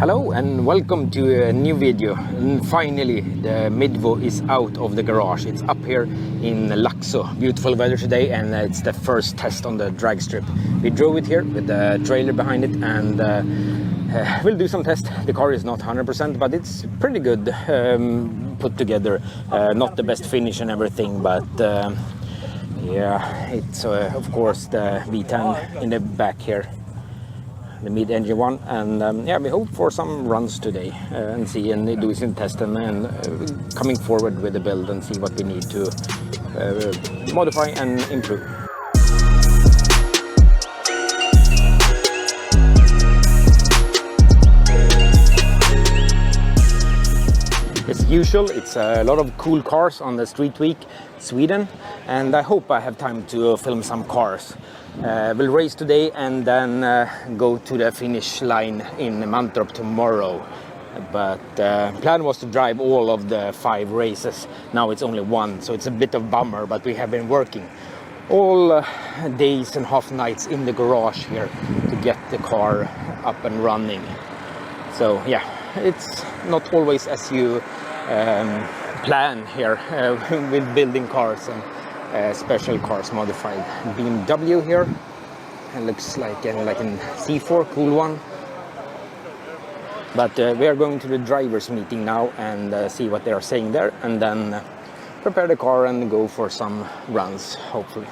Hello and welcome to a new video. And finally the Midvo is out of the garage. It's up here in Laxå. Beautiful weather today and it's the first test on the drag strip. We drove it here with the trailer behind it and we'll do some tests. The car is not 100% but it's pretty good put together. Not the best finish and everything, but yeah, it's of course the V10 in the back here. The mid-engine one, and yeah, we hope for some runs today and see and do some testing and coming forward with the build and see what we need to modify and improve. As usual, it's a lot of cool cars on the Streetweek Sweden, and I hope I have time to film some cars. We'll race today and then go to the finish line in Mantorp tomorrow. But plan was to drive all of the 5 races. Now it's only 1, so it's a bit of bummer, but we have been working all days and half nights in the garage here to get the car up and running. So yeah, it's not always as you plan here with building cars and special cars modified. BMW here, it looks like a C4, cool one. But we are going to the drivers meeting now and see what they are saying there, and then prepare the car and go for some runs, hopefully.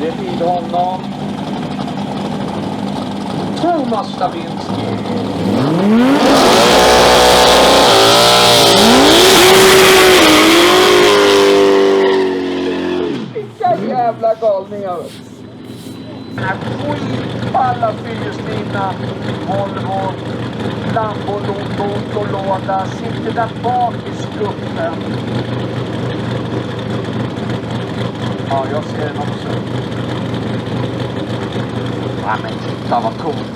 Det är vid honom. Thomas Stavinski. Vilka jävla galningar. Den här skitballa fyrhjulsdrivna Volvo Lambo-motorlåda sitter där bak i skruppen. Ja, jag ser den också. Ja, men titta vad coolt.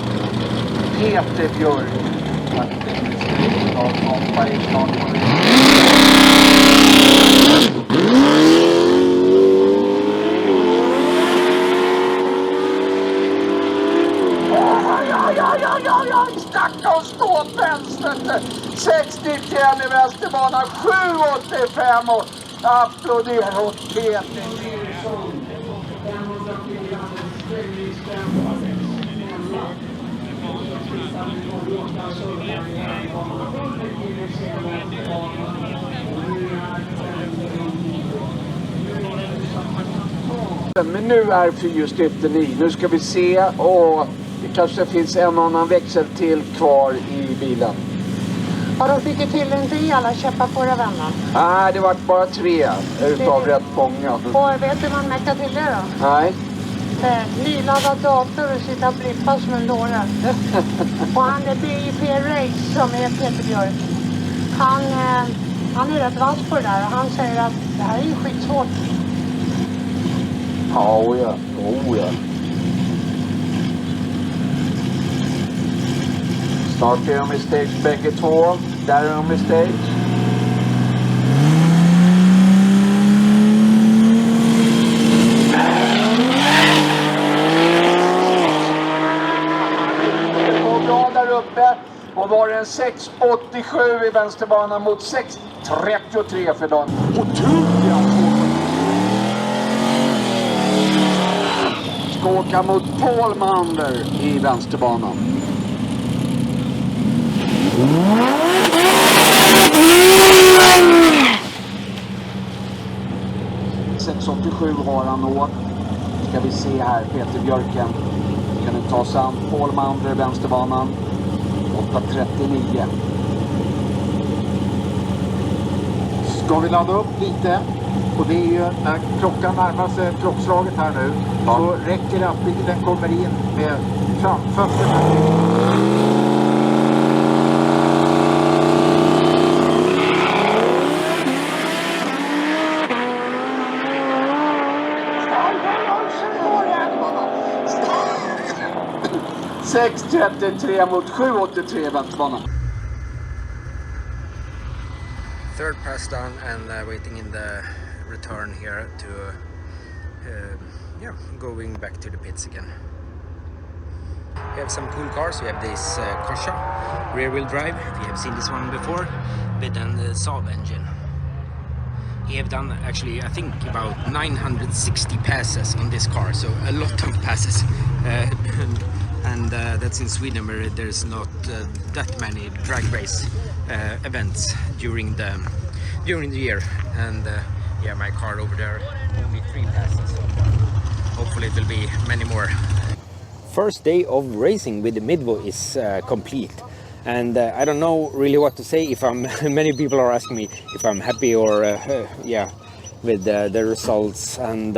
Peter Björk. Ja, stackars ståpenslet. 60 i Västerbanan, 7,85 och applådera åt Peter. Men nu är fyrhjulsdriften i. Nu ska vi se, och det kanske finns en annan växel till kvar i bilen. Ja, de fick ju till inte i alla käppar på vänner. Nej, det var bara 3 utav rätt många. Och vet du hur man mäckar till det då? Nej. Nyladdad dator och sitta och blippa som en låra. Och han är BIP Race som är Peter Björk. Han är rätt vass på det där och han säger att det här är ju skitsvårt. Ja, ja. Ja. Snart är de i stage bägge två. Där är de i stage. Det går bra där uppe. Och var det en 6,87 i vänsterbanan mot 6,33 för dagen. Otroligt! Ska åka mot Paul Mander i vänsterbanan. 6,87 har han åkt. Ska vi se här, Peter Björken. Ska nu ta sig an Paul Mander i vänsterbanan. 8,39. Ska vi ladda upp lite? Och det är ju när klockan närmar sig klockslaget här nu, så räcker det att bilen kommer in med framfötterna. 6.33 mot 7.83 vänsterbanan. Third pass done and waiting in the return here to yeah, going back to the pits again. We have some cool cars. We have this Corsa rear-wheel drive. We have seen this one before, with an Saab engine. We have done actually, I think, about 960 passes on this car, so a lot of passes. And that's in Sweden, where there's not that many drag race events during the year. And yeah, my car over there, only 3 passes. Hopefully it will be many more. First day of racing with the Volvo is complete, and I don't know really what to say. If I'm many people are asking me if I'm happy or yeah, with the results, and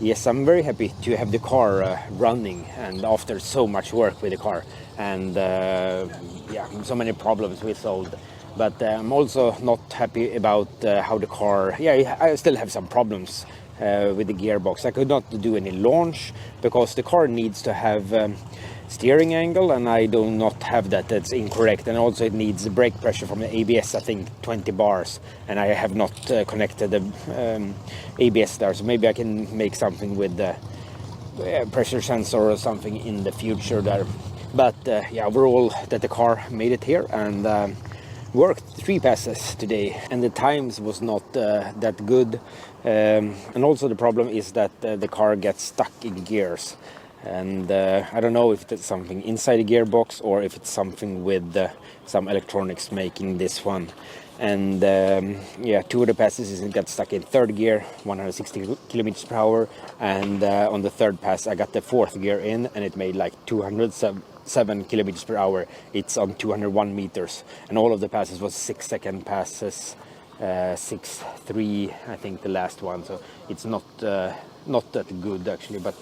yes, I'm very happy to have the car running, and after so much work with the car, and yeah, so many problems we solved. But I'm also not happy about how the car, yeah, I still have some problems with the gearbox. I could not do any launch because the car needs to have steering angle, and I do not have that. That's incorrect. And also it needs brake pressure from the ABS, I think 20 bars, and I have not connected the ABS there, so maybe I can make something with the pressure sensor or something in the future there. But yeah, overall that the car made it here, and worked 3 passes today, and the times was not that good, and also the problem is that the car gets stuck in gears, and I don't know if it's something inside the gearbox or if it's something with some electronics making this one. And yeah, 2 of the passes it got stuck in 3rd gear, 160 kilometers per hour, and on the 3rd pass I got the 4th gear in, and it made like 207 kilometers per hour. It's on 201 meters, and all of the passes was 6-second passes, 6.3 I think the last one, so it's not that good actually, but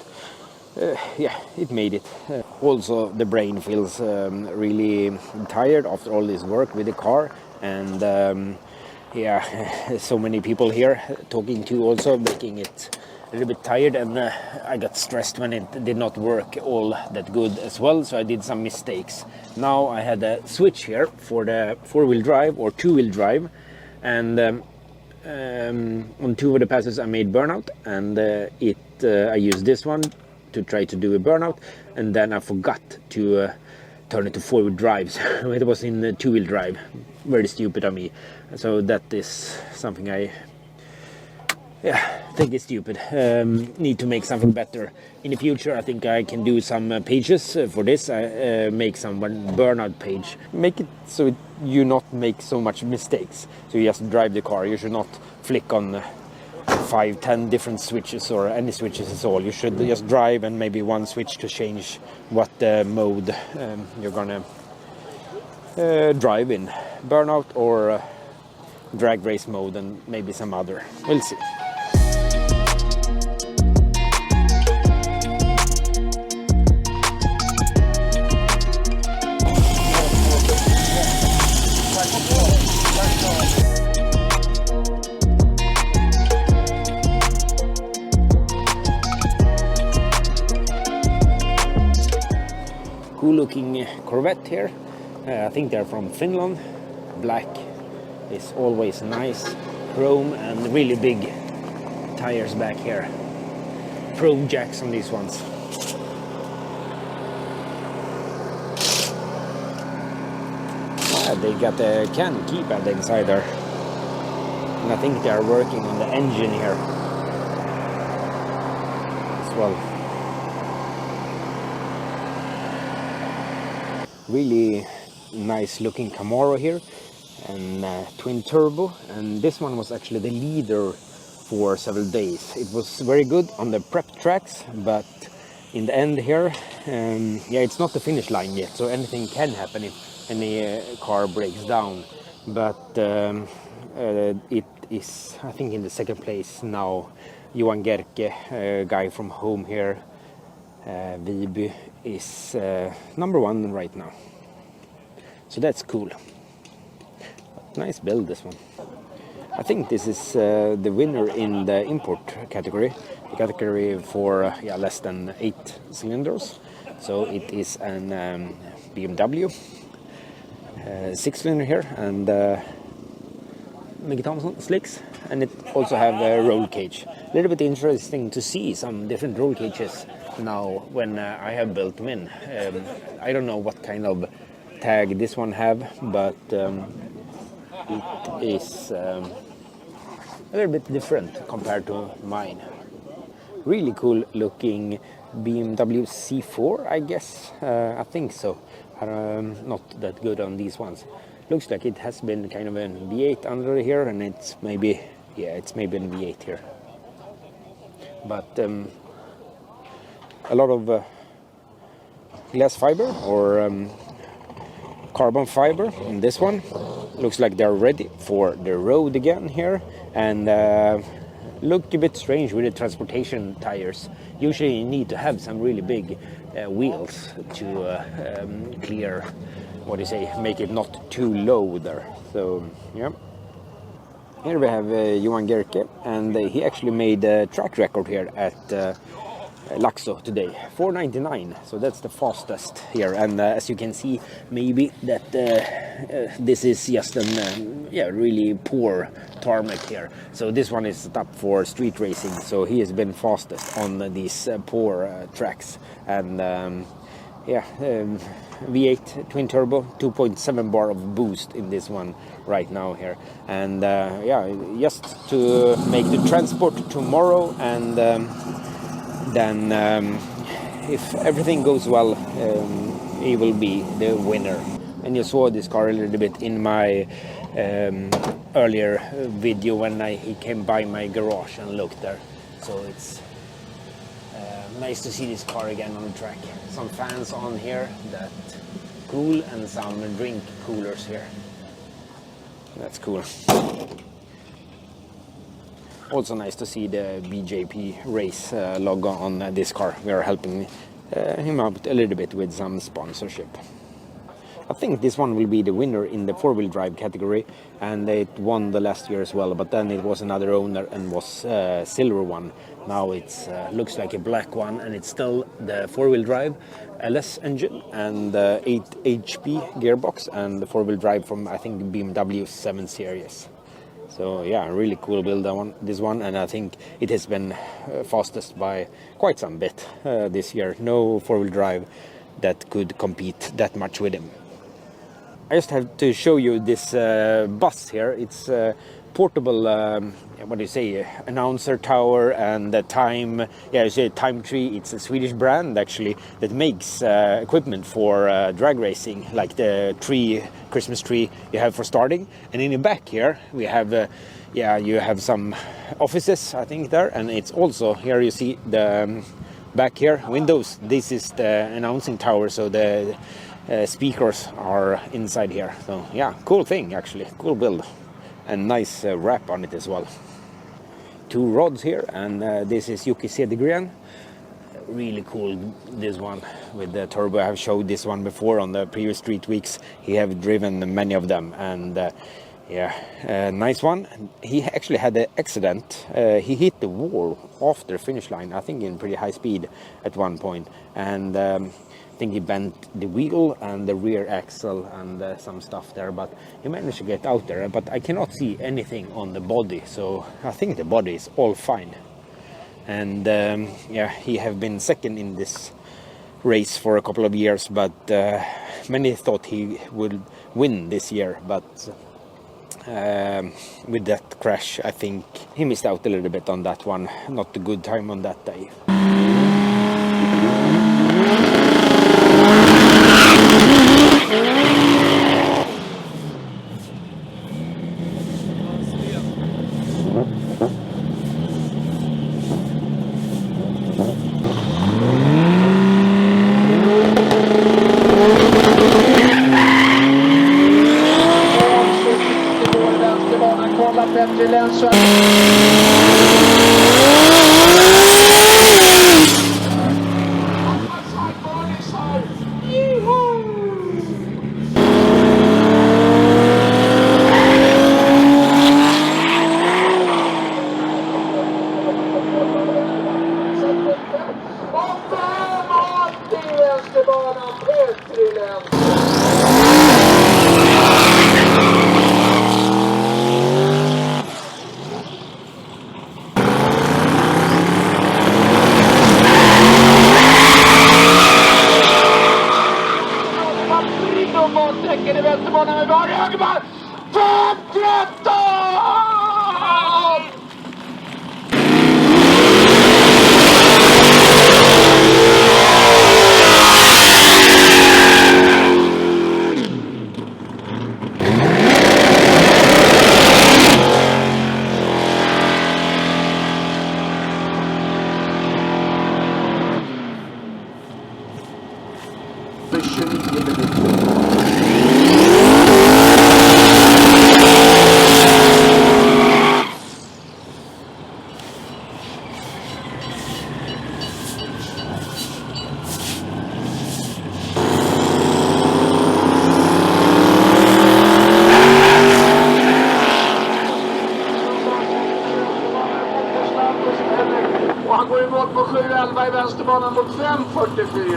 yeah, it made it. Also the brain feels really tired after all this work with the car, and yeah, so many people here talking to also making it a little bit tired, and I got stressed when it did not work all that good as well, so I did some mistakes. Now I had a switch here for the 4-wheel drive or 2-wheel drive, and on 2 of the passes I made burnout, and I used this one to try to do a burnout, and then I forgot to turn it to 4-wheel drive, so it was in the 2-wheel drive. Very stupid of me. So that is something I think is stupid. Need to make something better in the future. I think I can do some pages for this. Make some burnout page. Make it so you not make so much mistakes. So you just drive the car. You should not flick on 5-10 different switches or any switches at all. You should just drive and maybe one switch to change what mode you're gonna drive in. Burnout or drag race mode, and maybe some other. We'll see. Cool looking Corvette here. I think they're from Finland. Black is always nice. Chrome and really big tires back here. Chrome jacks on these ones. They got the can keypad inside there. And I think they are working on the engine here as well. Really nice looking Camaro here, and twin turbo, and this one was actually the leader for several days. It was very good on the prep tracks, but in the end here, yeah, it's not the finish line yet, so anything can happen if any car breaks down. But it is, I think, in the 2nd place now. Johan Gerke, a guy from home here, Viby, is number 1 right now. So that's cool. Nice build, this one. I think this is the winner in the import category. the category for less than 8 cylinders. So it is an BMW 6-cylinder here, and Mickey Thompson slicks, and it also have a roll cage. A little bit interesting to see some different roll cages now when I have built them in. I don't know what kind of tag this one have, but it is a little bit different compared to mine. Really cool looking BMW C4, I guess. I think so. Not that good on these ones. Looks like it has been kind of a V8 under here, and it's maybe a V8 here. But a lot of glass fiber or carbon fiber in this one. Looks like they're ready for the road again here, and look a bit strange with the transportation tires. Usually you need to have some really big wheels to clear, what do you say, make it not too low there. So yeah. Here we have Johan Gerke, and he actually made a track record here at Laxo today, 4:99. So that's the fastest here, and as you can see, maybe that this is just an really poor tarmac here. So this one is set up for street racing. So he has been fastest on these poor tracks, and V8 twin turbo, 2.7 bar of boost in this one right now here, and just to make the transport tomorrow, and then if everything goes well, he will be the winner. And you saw this car a little bit in my earlier video when he came by my garage and looked there. So it's nice to see this car again on the track. Some fans on here that cool, and some drink coolers here. That's cool. Also nice to see the BJP race logo on this car. We are helping him out a little bit with some sponsorship. I think this one will be the winner in the 4-wheel drive category, and it won the last year as well, but then it was another owner and was a silver one. Now it's looks like a black one, and it's still the 4-wheel drive LS engine and 8 HP gearbox, and the 4-wheel drive from, I think, BMW 7 Series. So yeah, really cool build this one, and I think it has been fastest by quite some bit this year. No 4-wheel drive that could compete that much with him. I just have to show you this bus here. It's a portable, what do you say, announcer tower, and the time, you say time tree. It's a Swedish brand actually that makes equipment for drag racing, like the Christmas tree you have for starting. And in the back here we have, you have some offices, I think, there, and it's also here you see the back here windows. This is the announcing tower, so the speakers are inside here. So yeah, cool thing actually, cool build, and nice wrap on it as well. 2 rods here, and this is Jocke Cedergren. Really cool, this one with the turbo. I have showed this one before on the previous Street Weeks. He have driven many of them, and nice one. He actually had an accident. He hit the wall off the finish line, I think in pretty high speed at one point, and I think he bent the wheel and the rear axle and some stuff there, but he managed to get out there. But I cannot see anything on the body, so I think the body is all fine. And he have been second in this race for a couple of years, but many thought he would win this year, but with that crash, I think he missed out a little bit on that one. Not a good time on that day. slag på 711 i vänsterbanan mot 544.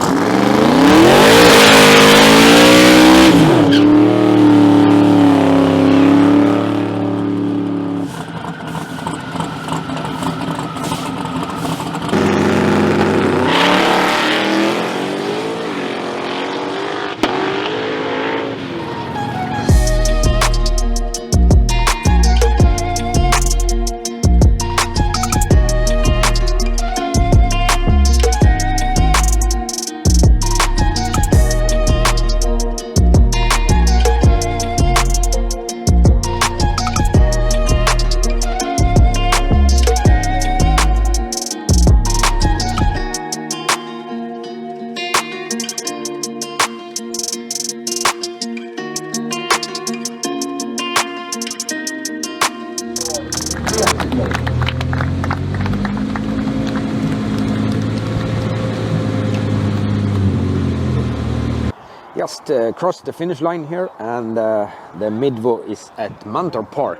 Just crossed the finish line here, and the Midvo is at Mantorp Park,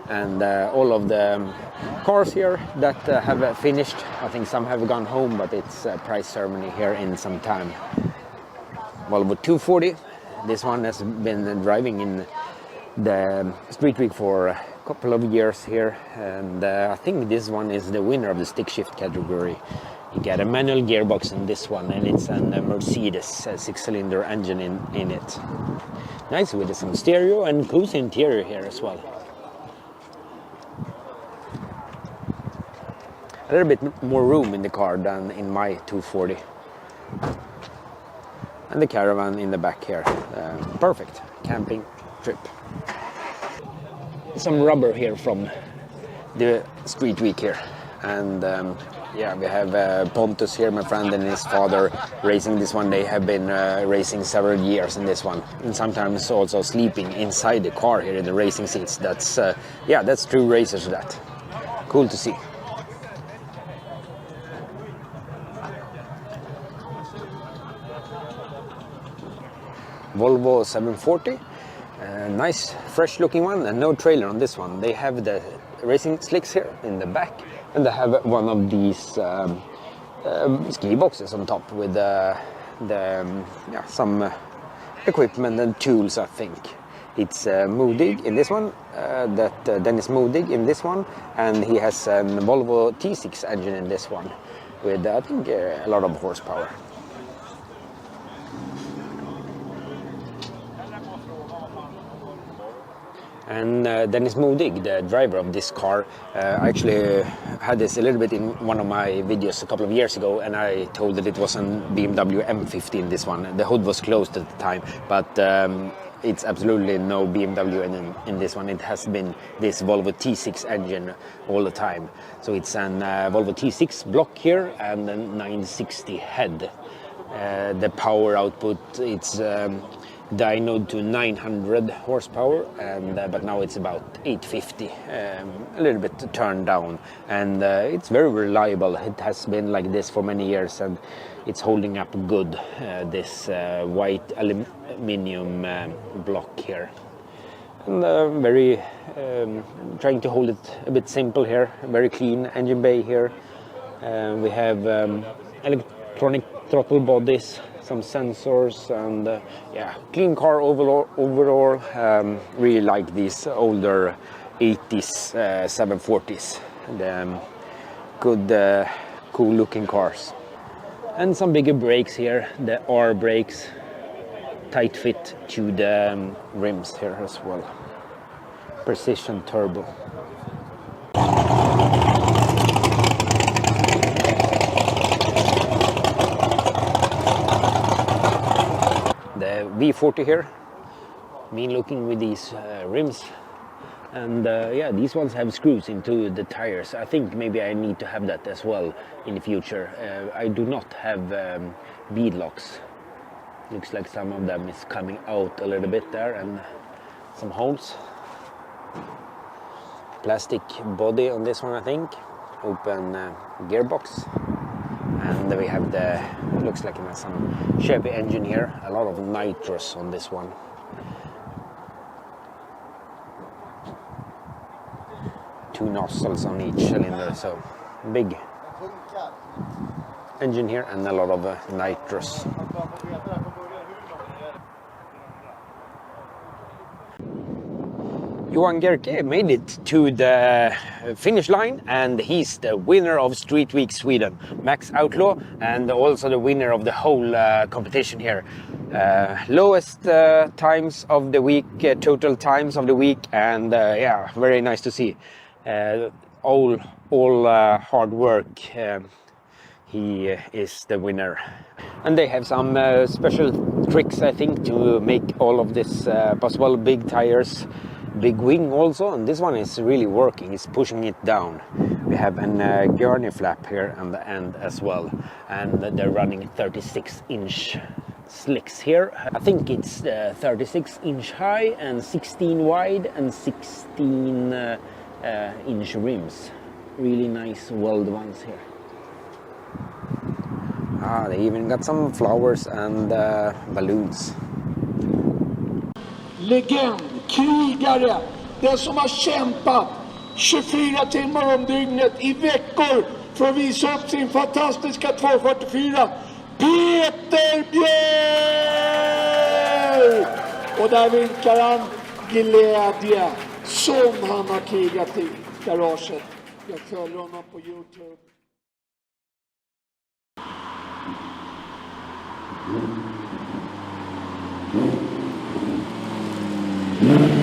and all of the cars here that have finished, I think some have gone home, but it's a prize ceremony here in some time. Volvo 240, this one has been driving in the Streetweek for a couple of years here, and I think this one is the winner of the stick shift category. You get a manual gearbox in this one, and it's a Mercedes 6-cylinder engine in it. Nice with some stereo and cozy interior here as well. A little bit more room in the car than in my 240. And the caravan in the back here. Perfect camping trip. Some rubber here from the Streetweek here. And yeah, we have Pontus here, my friend, and his father racing this one. They have been racing several years in this one, and sometimes also sleeping inside the car here in the racing seats. That's yeah, that's true racers. That cool to see. Volvo 740, nice fresh looking one, and no trailer on this one. They have the racing slicks here in the back, and they have one of these ski boxes on top with yeah, some equipment and tools, I think. It's Modig in this one, Dennis Modig in this one, and he has a Volvo T6 engine in this one with, I think, a lot of horsepower. And Dennis Modig, the driver of this car, I actually had this a little bit in one of my videos a couple of years ago, and I told that it was a BMW M15, this one. The hood was closed at the time, but it's absolutely no BMW in this one. It has been this Volvo T6 engine all the time. So it's an Volvo T6 block here and a 960 head. The power output, it's dynoed to 900 horsepower, and but now it's about 850, a little bit turned down, and it's very reliable. It has been like this for many years, and it's holding up good, this white aluminium block here. And very trying to hold it a bit simple here. Very clean engine bay here. We have electronic throttle bodies, some sensors, and yeah, clean car overall. Really like these older 80s 740s. The good, cool looking cars. And some bigger brakes here, the R brakes, tight fit to the rims here as well. Precision turbo. The V40 here, mean looking with these rims, and yeah, these ones have screws into the tires. I think maybe I need to have that as well in the future. I do not have bead locks. Looks like some of them is coming out a little bit there, and some holes. Plastic body on this one, I think. Open gearbox. And we have the, looks like it has some Chevy engine here. A lot of nitrous on this one. Two nozzles on each cylinder, so big. engine here and a lot of nitrous. Johan Gerke made it to the finish line, and he's the winner of Streetweek Sweden, Max Outlaw, and also the winner of the whole competition here. Lowest times of the week, total times of the week, and yeah, very nice to see. All hard work. He is the winner. And they have some special tricks, I think, to make all of this possible. Big tires, big wing also, and this one is really working. It's pushing it down. We have a gurney flap here on the end as well, and they're running 36-inch slicks here. I think it's 36-inch high and 16 wide and 16-inch rims. Really nice weld ones here. They even got some flowers and balloons. Legend, krigare, den som har kämpat 24 timmar om dygnet i veckor för att visa upp sin fantastiska 244, Peter Björk! Och där vinkar han glädje som han har krigat i garaget. Jag följer honom på YouTube. Mm.